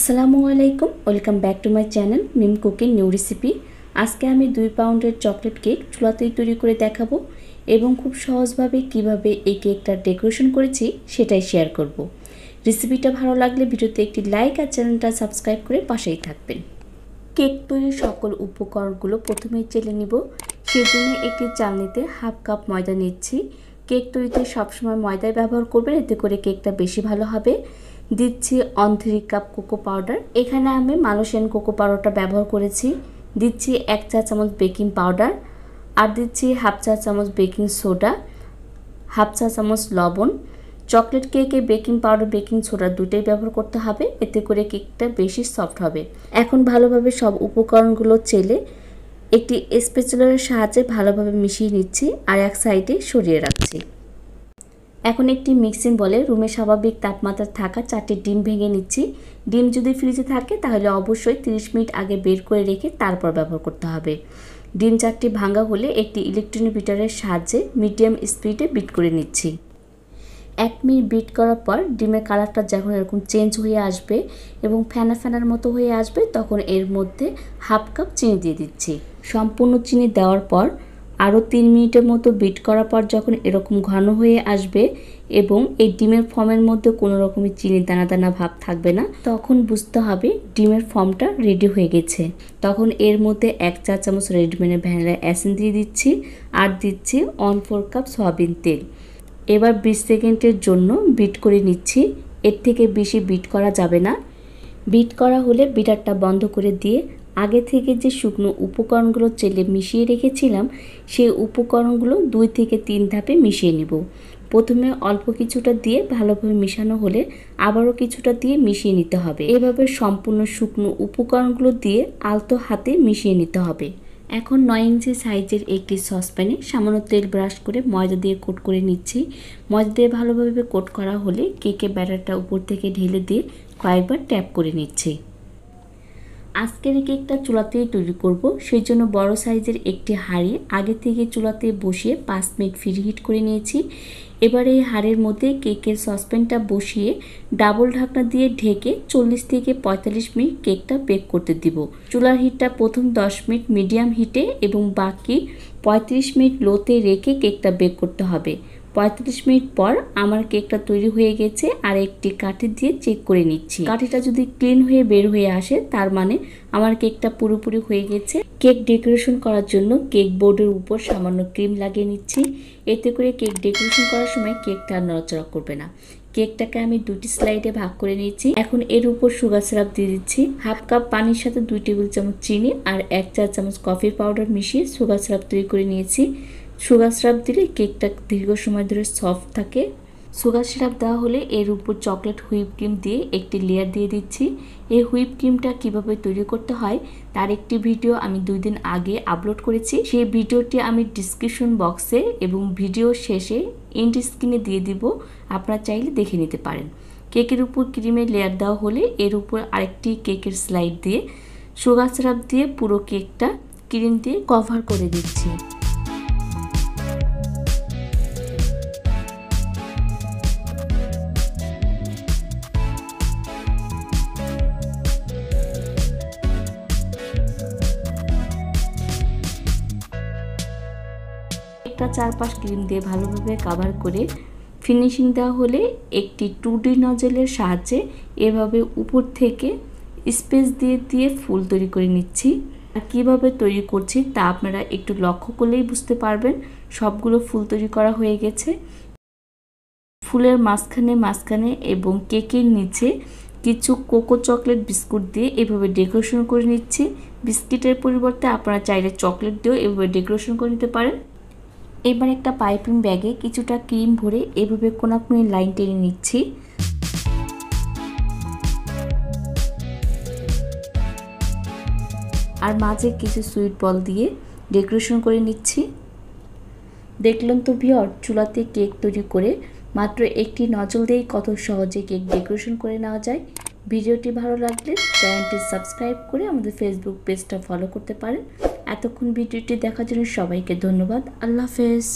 আসসালামু আলাইকুম, welcome back to my channel Mim cooking new recipe. আজকে আমি 2 পাউন্ডের চকলেট কেক চুলাতেই তৈরি করে দেখাবো এবং খুব সহজভাবে কিভাবে এই কেকটা ডেকোরেশন করেছি সেটাই শেয়ার করব। রেসিপিটা ভালো লাগলে ভিডিওতে একটি লাইক আর চ্যানেলটা সাবস্ক্রাইব করে পাশেই থাকবেন। কেক তৈরির সকল উপকরণগুলো প্রথমেই চেলে নিব। সেজন্য একটি চালনিতে হাফ কাপ ময়দা নিচ্ছি। কেক তৈরিতে সবসময় ময়দাই ব্যবহার করবেন, এতে করে কেকটা বেশি ভালো হবে। দিচ্ছি 1/3 কাপ কোকো পাউডার। এখানে আমি মালয়েশিয়ান কোকো পাউডারটা ব্যবহার করেছি। দিচ্ছি 1 চা চামচ বেকিং পাউডার, আর দিচ্ছি হাফ চা চামচ বেকিং সোডা, হাফ চা চামচ লবণ। চকলেট কেকে বেকিং পাউডার বেকিং সোডা দুটোই ব্যবহার করতে হবে, এতে করে কেকটা বেশি সফট হবে। এখন ভালোভাবে সব উপকরণগুলো চেলে একটি স্প্যাচুলার সাহায্যে ভালোভাবে মিশিয়ে নিচ্ছি আর এক সাইডে সরিয়ে রাখছি। এখন একটি মিক্সিং বলে রুমে স্বাভাবিক তাপমাত্রা থাকা 4টি ডিম ভেঙে নিচ্ছি। ডিম যদি ফ্রিজে থাকে তাহলে অবশ্যই 30 মিনিট আগে বের করে রেখে তারপর ব্যবহার করতে হবে। ডিম 4টি ভাঙা হলে একটি ইলেকট্রনিক বিটারের সাহায্যে মিডিয়াম স্পিডে বিট করে নিচ্ছি। 1 মিনিট বিট করার পর ডিমের কালারটা যখন এরকম চেঞ্জ হয়ে আসবে এবং ফেনা ফেনার মতো হয়ে আসবে, তখন এর মধ্যে হাফ কাপ চিনি দিয়ে দিচ্ছি। সম্পূর্ণ চিনি দেওয়ার পর আরও 3 মিনিটের মতো বিট করার পর যখন এরকম ঘন হয়ে আসবে এবং এই ডিমের ফর্মের মধ্যে কোনো রকমের চিনির দানা দানা ভাব থাকবে না, তখন বুঝতে হবে ডিমের ফর্মটা রেডি হয়ে গেছে। তখন এর মধ্যে 1 চা চামচ রেডমেনের ভ্যানিলা এসেন্স দিয়ে দিচ্ছি আর দিচ্ছি 1/4 কাপ সয়াবিন তেল। এবার 20 সেকেন্ডের জন্য বিট করে নিচ্ছি। এর থেকে বেশি বিট করা যাবে না। বিট করা হলে বিটারটা বন্ধ করে দিয়ে আগে থেকে যে শুকনো উপকরণগুলো চেলে মিশিয়ে রেখেছিলাম সেই উপকরণগুলো 2 থেকে 3 ধাপে মিশিয়ে নিব। প্রথমে অল্প কিছুটা দিয়ে ভালোভাবে মিশানো হলে আবারও কিছুটা দিয়ে মিশিয়ে নিতে হবে। এভাবে সম্পূর্ণ শুকনো উপকরণগুলো দিয়ে আলতো হাতে মিশিয়ে নিতে হবে। এখন 9 ইঞ্চি সাইজের একটি সসপ্যানে সামান্য তেল ব্রাশ করে ময়দা দিয়ে কোট করে নিচ্ছি। ময়দা দিয়ে ভালোভাবে কোট করা হলে কেকের ব্যাটারটা উপর থেকে ঢেলে দিয়ে কয়েকবার ট্যাপ করে নিচ্ছি। আজকের এই কেকটা চুলাতেই তৈরি করব, সেই জন্য বড় সাইজের একটি হাঁড়ি আগে থেকে চুলাতে বসিয়ে 5 মিনিট প্রিহিট করে নিয়েছি। এবার এই হাঁড়ির মধ্যে কেকের সসপ্যানটা বসিয়ে ডাবল ঢাকনা দিয়ে ঢেকে 40 থেকে 45 মিনিট কেকটা বেক করতে দিব। চুলার হিটটা প্রথম 10 মিনিট মিডিয়াম হিটে এবং বাকি 35 মিনিট লোতে রেখে কেকটা বেক করতে হবে। 35 মিনিট পর আমার কেকটা তৈরি হয়ে গেছে আর একটি কাঠি দিয়ে চেক করে নিচ্ছি। কাঠিটা যদি ক্লিন হয়ে বের হয়ে আসে তার মানে আমার কেকটা পুরোপুরি হয়ে গেছে। কেক ডেকোরেশন করার জন্য কেক বোর্ডের উপর সামান্য ক্রিম লাগিয়ে নিচ্ছি, এতে করে কেক ডেকোরেশন করার সময় কেকটা নড়াচড়া করবে না। কেকটাকে আমি 2টি স্লাইডে ভাগ করে নিয়েছি। এখন এর উপর সুগার সিরাপ দিয়ে দিচ্ছি। হাফ কাপ পানির সাথে 2 টেবিল চামচ চিনি আর 1 চা চামচ কফি পাউডার মিশিয়ে সুগার সিরাপ তৈরি করে নিয়েছি। সুগার সিরাপ দিলে কেকটা দীর্ঘ সময় ধরে সফট থাকে। সুগার সিরাপ দেওয়া হলে এর উপর চকলেট হুইপ ক্রিম দিয়ে একটি লেয়ার দিয়ে দিচ্ছি। এই হুইপ ক্রিমটা কিভাবে তৈরি করতে হয় তার একটি ভিডিও আমি 2 দিন আগে আপলোড করেছি। সেই ভিডিওটি আমি ডিসক্রিপশন বক্সে এবং ভিডিও শেষে এন্ড স্ক্রিনে দিয়ে দিব, আপনারা চাইলে দেখে নিতে পারেন। কেকের উপর ক্রিমের লেয়ার দেওয়া হলে এর উপর আরেকটি কেকের স্লাইড দিয়ে সুগার সিরাপ দিয়ে পুরো কেকটা ক্রিম দিয়ে কভার করে দিচ্ছি। একটা চারপাশ ক্রিম দিয়ে ভালোভাবে কভার করে ফিনিশিং দেওয়া হলে একটি 2D নজলের সাহায্যে এভাবে উপর থেকে স্পেস দিয়ে দিয়ে ফুল তৈরি করে নিচ্ছি। আর কীভাবে তৈরি করছি তা আপনারা একটু লক্ষ্য করলেই বুঝতে পারবেন। সবগুলো ফুল তৈরি করা হয়ে গেছে। ফুলের মাঝখানে এবং কেকের নিচে কিছু কোকো চকলেট বিস্কুট দিয়ে এভাবে ডেকোরেশন করে নিচ্ছি। বিস্কিটের পরিবর্তে আপনারা চাইলে চকলেট দিয়েও এভাবে ডেকোরেশন করে নিতে পারেন। এবার একটা পাইপিং ব্যাগে কিছুটা ক্রিম ভরে এভাবে কোনাকুনি লাইন টেনে নিচ্ছি। আর মাঝে কিছু সুইট বল দিয়ে ডেকোরেশন করে নিচ্ছি। দেখলেন তো ভিউয়ার, চুলাতে কেক তৈরি করে মাত্র একটি নজল দিয়েই কত সহজে কেক ডেকোরেশন করে নেওয়া যায়। ভিডিওটি ভালো লাগলে চ্যানেলটি সাবস্ক্রাইব করে আমাদের ফেসবুক পেজটা ফলো করতে পারেন। এতক্ষণ ভিডিওটি দেখার জন্য সবাইকে ধন্যবাদ। আল্লাহ হাফেজ।